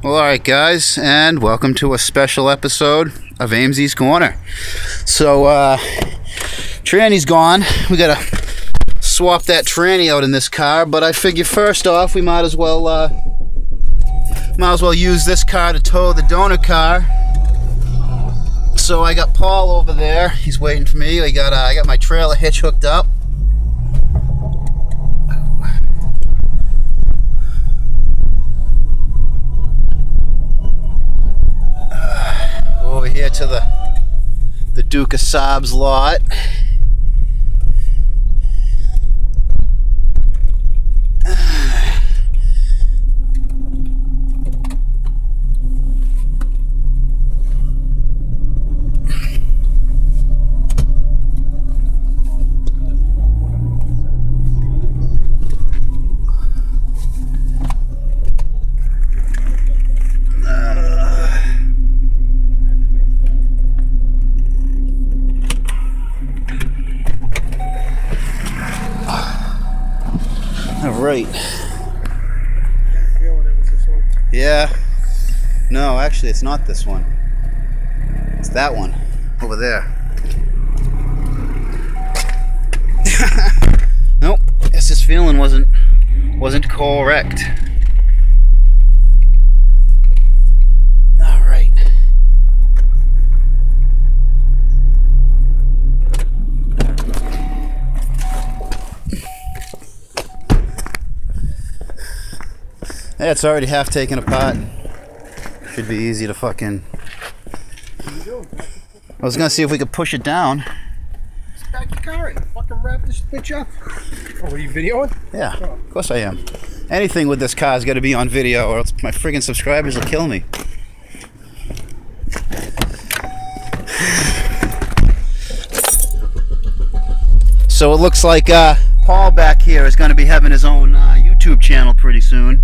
Well, alright guys, and welcome to a special episode of AMZ's Corner. So, tranny's gone. We gotta swap that tranny out in this car, but I figure first off we might as well use this car to tow the donor car. So I got Paul over there, he's waiting for me. I got my trailer hitch hooked up. Over here to the Duke of Saab's lot. Right. Yeah. No, actually it's not this one. It's that one over there. Nope. Guess this feeling wasn't correct. All right. Yeah, it's already half taken apart. Should be easy to fucking... I was gonna see if we could push it down. Just back your car and fucking wrap this bitch up. Oh, are you videoing? Yeah, of course I am. Anything with this car's gotta be on video or else my friggin' subscribers will kill me. So it looks like Paul back here is gonna be having his own YouTube channel pretty soon.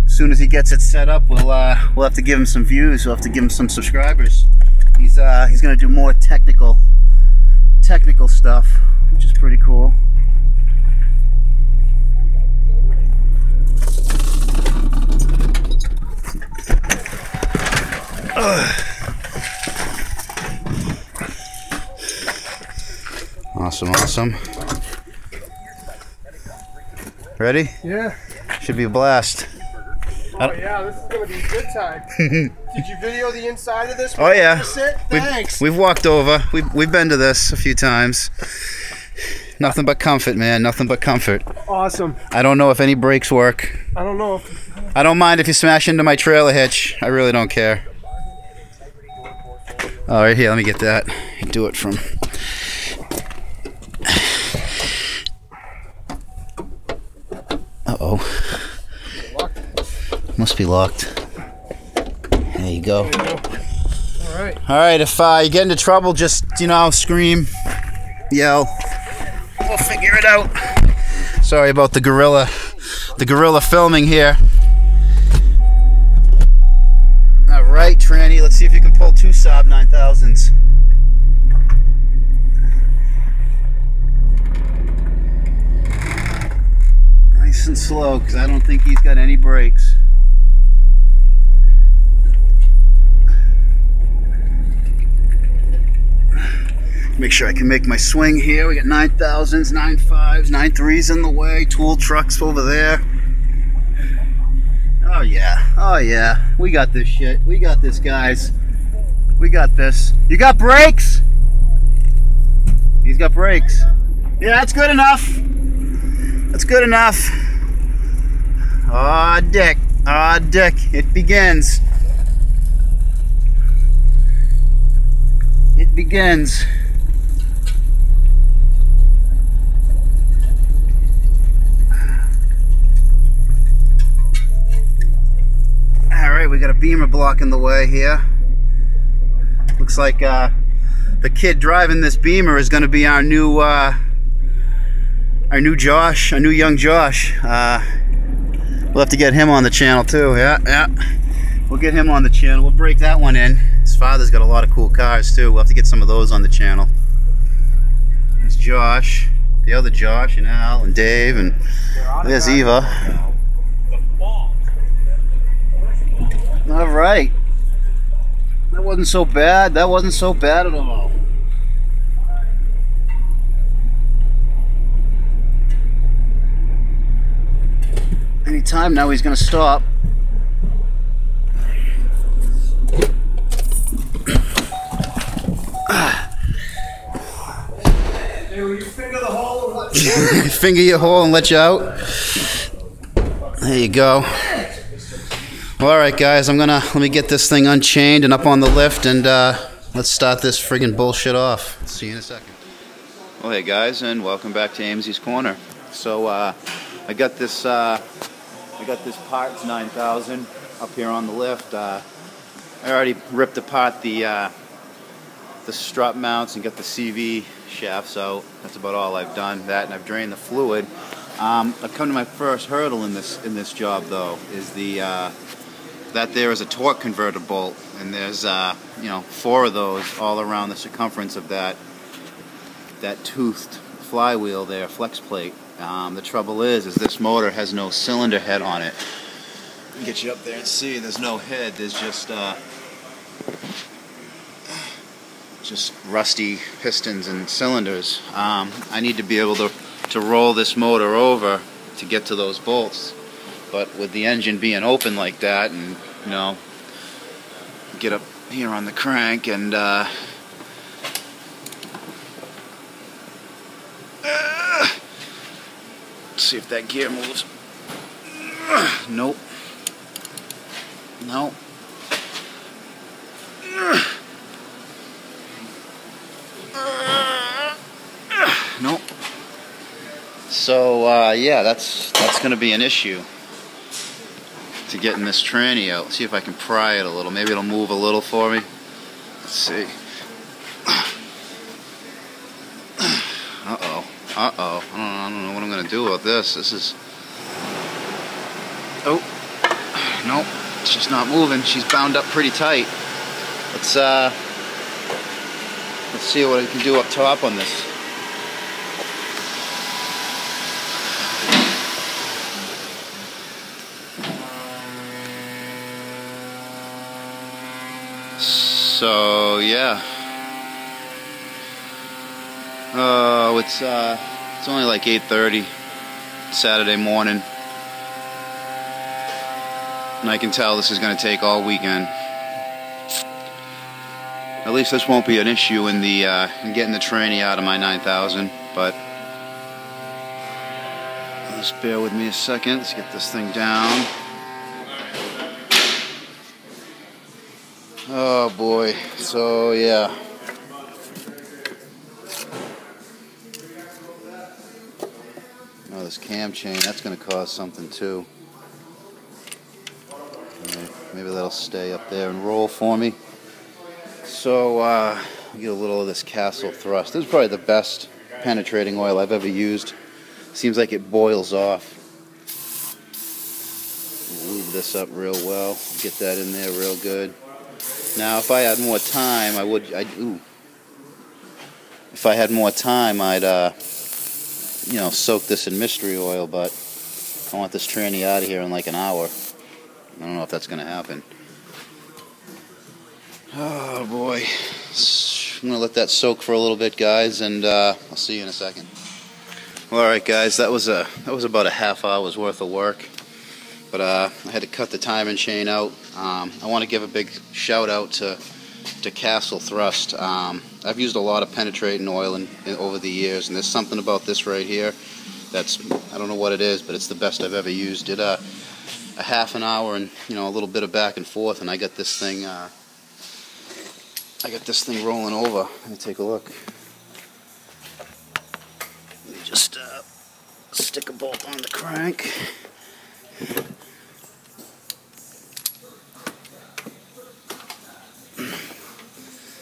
As soon as he gets it set up, we'll have to give him some views. We'll have to give him some subscribers. He's gonna do more technical stuff, which is pretty cool. Awesome. Ready? Yeah. Should be a blast. Oh yeah, this is gonna be a good time. Did you video the inside of this? Oh yeah. Thanks. We've walked over. We've been to this a few times. Nothing but comfort, man. Nothing but comfort. Awesome. I don't know if any brakes work. I don't know if... I don't mind if you smash into my trailer hitch. I really don't care. All right, here. Let me get that. Do it from... Uh-oh. Must be locked. There you go. Alright, if you get into trouble, just, scream, yell. We'll figure it out. Sorry about the guerrilla filming here. Alright, tranny, let's see if you can pull two Saab 9000s. Nice and slow, because I don't think he's got any brakes. Make sure I can make my swing here. We got 9000s, 95s, 93s in the way, tool trucks over there. Oh yeah, we got this shit. We got this, guys. We got this. You got brakes? He's got brakes. Yeah, that's good enough. That's good enough. Aw, dick. Aw, dick. It begins. It begins. Alright, we got a beamer blocking the way here. Looks like the kid driving this beamer is going to be our new young Josh. We'll have to get him on the channel too. Yeah. We'll get him on the channel. We'll break that one in. His father's got a lot of cool cars too. We'll have to get some of those on the channel. There's Josh, the other Josh, and Al, and Dave, and there's Eva. right. That wasn't so bad. That wasn't so bad at all. Anytime now he's going to stop. Hey, will you finger the hole and let Finger your hole and let you out. There you go. Well, all right, guys. Let me get this thing unchained and up on the lift, and let's start this friggin' bullshit off. See you in a second. Well, hey guys, and welcome back to AMZ's Corner. So I got this parts 9000 up here on the lift. I already ripped apart the strut mounts and got the CV shafts out. That's about all I've done. That, and I've drained the fluid. I've come to my first hurdle in this job, though, is that there is a torque converter bolt, and there's 4 of those all around the circumference of that toothed flywheel there, flex plate. The trouble is this motor has no cylinder head on it. Let me get you up there and see. There's no head. There's just rusty pistons and cylinders. I need to be able to roll this motor over to get to those bolts, but with the engine being open like that, and get up here on the crank and see if that gear moves. Nope. Nope. Nope. So yeah, that's going to be an issue to getting this tranny out. Let's see if I can pry it a little. Maybe it'll move a little for me. Let's see. Uh-oh. Uh-oh. I don't know what I'm going to do about this. This is... Oh. Nope. It's just not moving. She's bound up pretty tight. Let's see what I can do up top on this. So yeah. Oh, it's only like 8:30 Saturday morning, and I can tell this is going to take all weekend. At least this won't be an issue in getting the tranny out of my 9000. But just bear with me a second. Let's get this thing down. Oh boy. So yeah. Oh, this cam chain, that's going to cause something too. Maybe that'll stay up there and roll for me. So get a little of this Castle thrust. This is probably the best penetrating oil I've ever used. Seems like it boils off. Lube this up real well. Get that in there real good. Now, if I had more time, if I had more time, I'd soak this in mystery oil, but I want this tranny out of here in like an hour. I don't know if that's going to happen. Oh boy. I'm going to let that soak for a little bit, guys, and I'll see you in a second. Well, alright guys, that was about a half hour's worth of work. But I had to cut the timing chain out. I want to give a big shout out to Castle Thrust. I've used a lot of penetrating oil over the years, and there's something about this right here that's, I don't know what it is, but it's the best I've ever used. Did a half an hour and a little bit of back and forth, and I got this thing rolling over. Let me take a look. Let me just stick a bolt on the crank.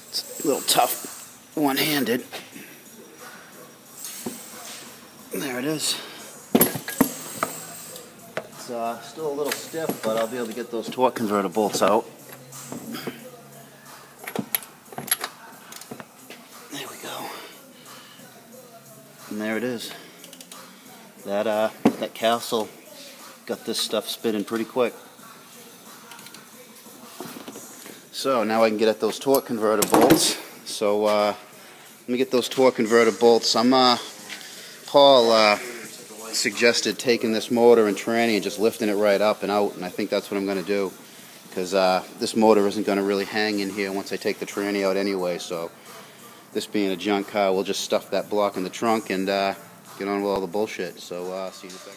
It's a little tough one-handed. There it is. It's still a little stiff, but I'll be able to get those torque converter bolts out. There we go. And there it is. That Castle got this stuff spinning pretty quick. So now I can get at those torque converter bolts. So let me get those torque converter bolts. Paul suggested taking this motor and tranny and just lifting it right up and out, and I think that's what I'm going to do, because this motor isn't going to really hang in here once I take the tranny out anyway. So this being a junk car, we'll just stuff that block in the trunk and get on with all the bullshit. So see you in a second.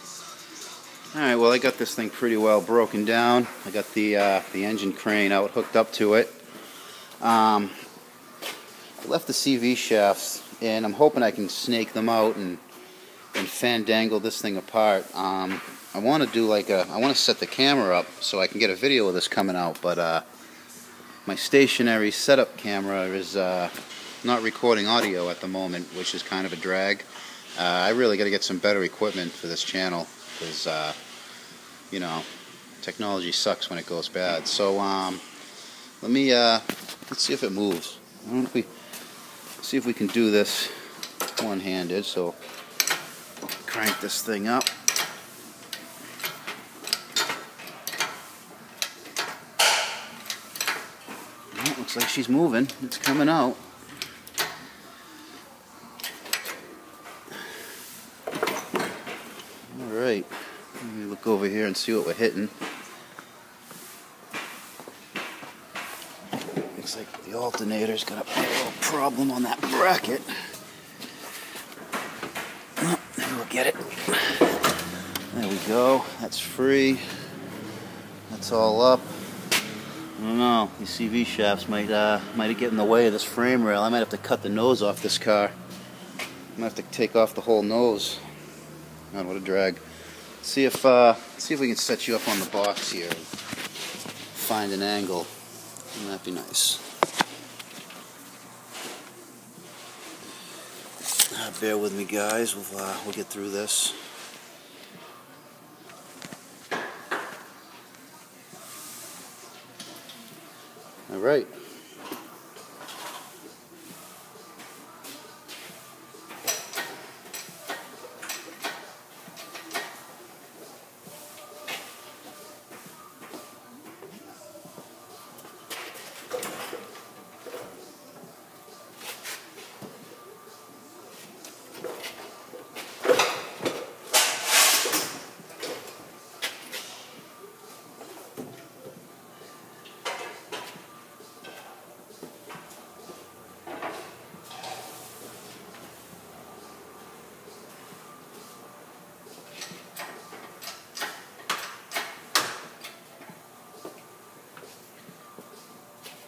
Alright, well, I got this thing pretty well broken down. I got the engine crane out hooked up to it. I left the CV shafts, and I'm hoping I can snake them out and fandangle this thing apart. I want to do I want to set the camera up so I can get a video of this coming out, but my stationary setup camera is not recording audio at the moment, which is kind of a drag. I really got to get some better equipment for this channel, because you know, technology sucks when it goes bad. So let's see if it moves. I don't know if we see if we can do this one-handed. So crank this thing up. Well, looks like she's moving. It's coming out. All right. Let me look over here and see what we're hitting. Looks like the alternator's got a little problem on that bracket. Oh, maybe we'll get it. There we go. That's free. That's all up. I don't know. These CV shafts might get in the way of this frame rail. I might have to cut the nose off this car. I might have to take off the whole nose. God, what a drag. See if we can set you up on the box here and find an angle. Wouldn't that be nice? Bear with me, guys. We'll get through this. All right.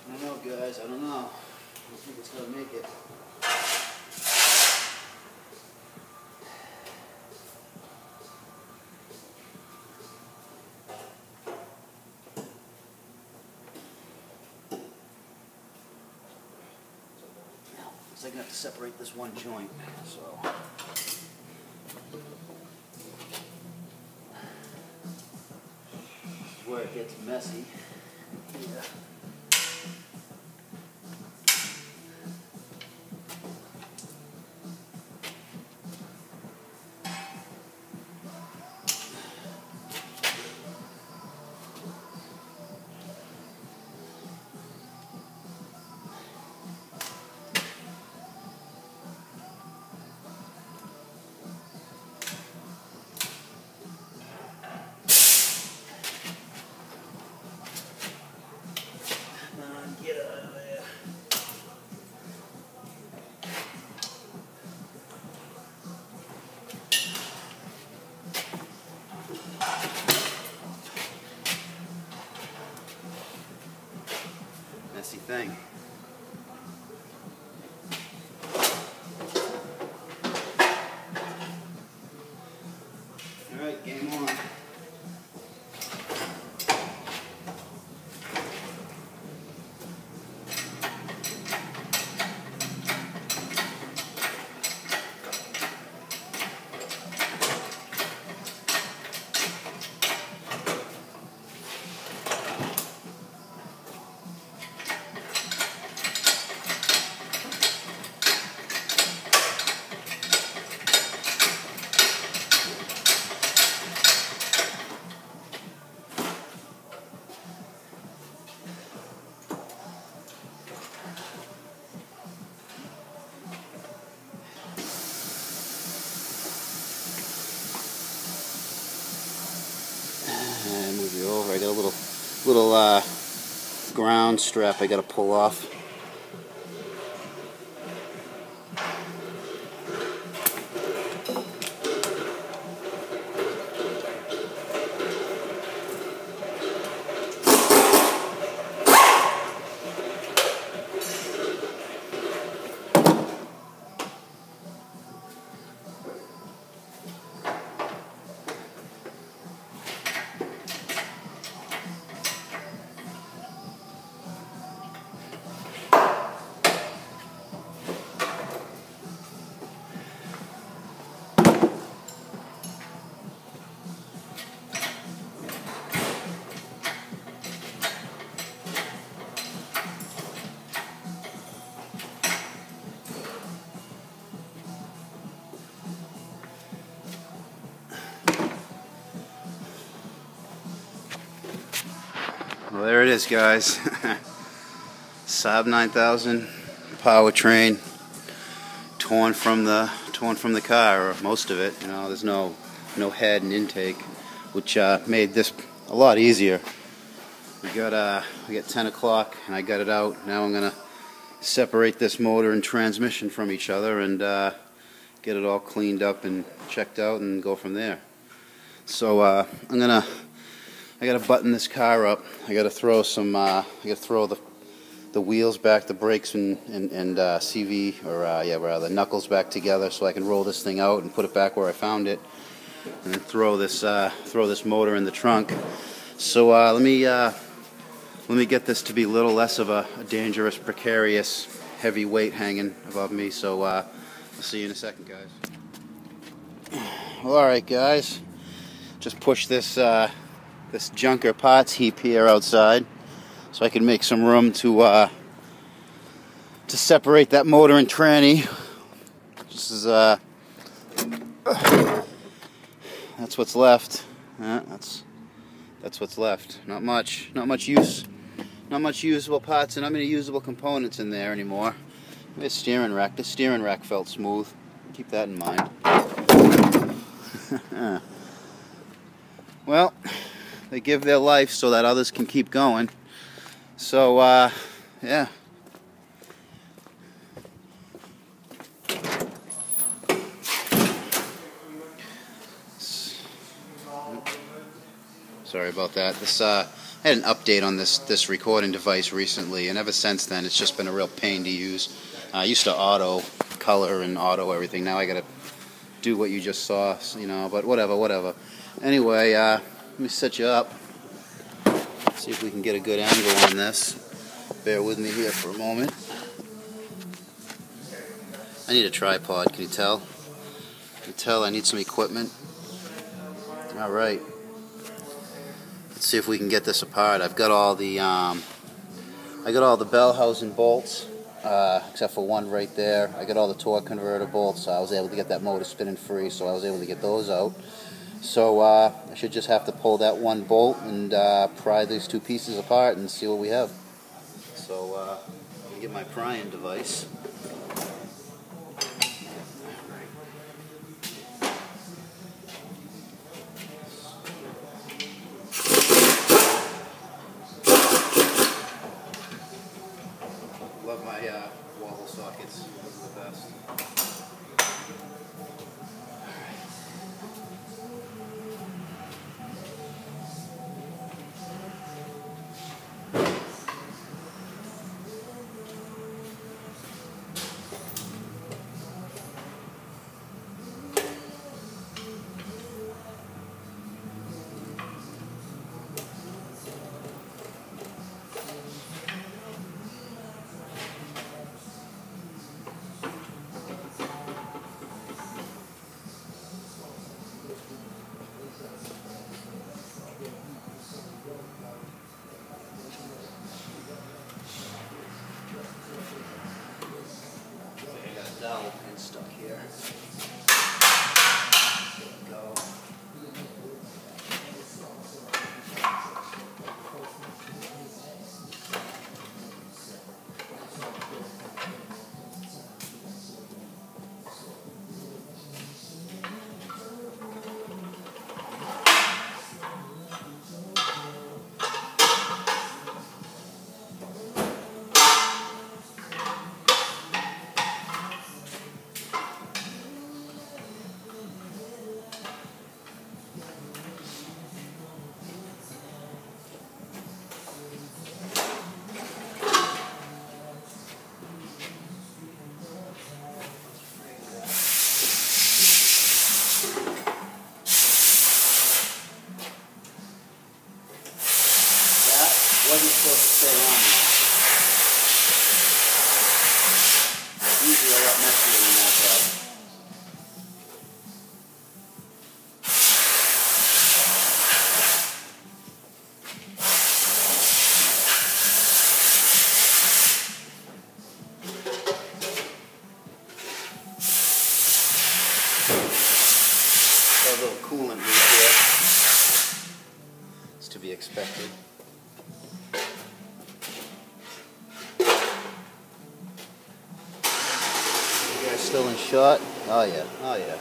I don't know, guys. I don't know. I don't think it's going to make it. Looks like I have to separate this one joint. So. This is where it gets messy. Yeah. Get out of there. Messy thing. All right, game on. over. I got a little ground strap I got to pull off. Well, there it is, guys. Saab 9000 Powertrain, torn from the car, or most of it. You know, there's no head and intake, which made this a lot easier. We got 10 o'clock, and I got it out. Now I'm gonna separate this motor and transmission from each other and get it all cleaned up and checked out, and go from there. So I gotta button this car up. I gotta throw the wheels back, the brakes and CV, or rather knuckles back together, so I can roll this thing out and put it back where I found it, and then throw this motor in the trunk. So let me get this to be a little less of a dangerous, precarious, heavy weight hanging above me. So I'll see you in a second, guys. Well, all right, guys. Just push this junker parts heap here outside, so I can make some room to separate that motor and tranny. This is that's what's left. That's what's left. Not much usable parts, and not many usable components in there anymore. Maybe a steering rack. The steering rack felt smooth. Keep that in mind. Well, they give their life so that others can keep going. So, yeah. Sorry about that. I had an update on this recording device recently, and ever since then it's just been a real pain to use. I used to auto color and auto everything. Now I gotta do what you just saw, you know, but whatever. Anyway, let me set you up. See if we can get a good angle on this. Bear with me here for a moment. I need a tripod, can you tell? Can you tell I need some equipment? Alright. Let's see if we can get this apart. I've got all the bell housing bolts, except for one right there. I got all the torque converter bolts, so I was able to get that motor spinning free, so I was able to get those out. So I should just have to pull that one bolt and pry these two pieces apart and see what we have. So let me get my prying device. Love my wobble sockets. Those are the best. Wasn't supposed to stay on there. Usually a lot messier than that, though. A little coolant leak here. It's to be expected. You guys still in shot? Oh yeah, oh yeah.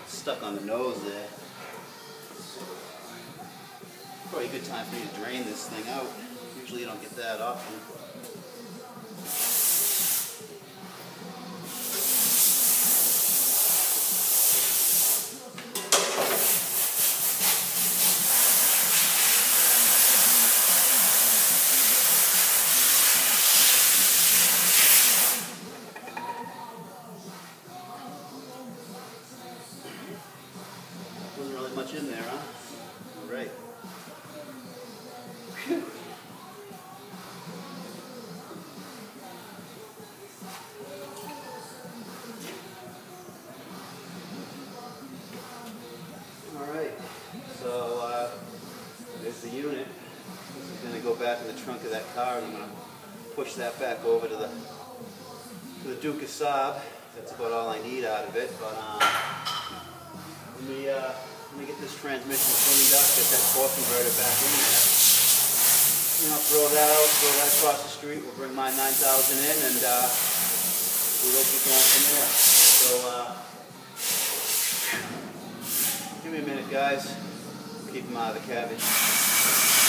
Stuck on the nose there. Probably a good time for me to drain this thing out. Usually you don't get that often. Wasn't really much in there, huh? All right. Whew. All right. So there's the unit. This is going to go back in the trunk of that car, and I'm going to push that back over to the Duke of Saab. That's about all I need out of it. But let me get this transmission cleaned up, get that torque converter back in there. You know, throw that out, throw that across the street. We'll bring my 9,000 in, and we'll keep going from there. So give me a minute, guys. Keep them out of the cabbage.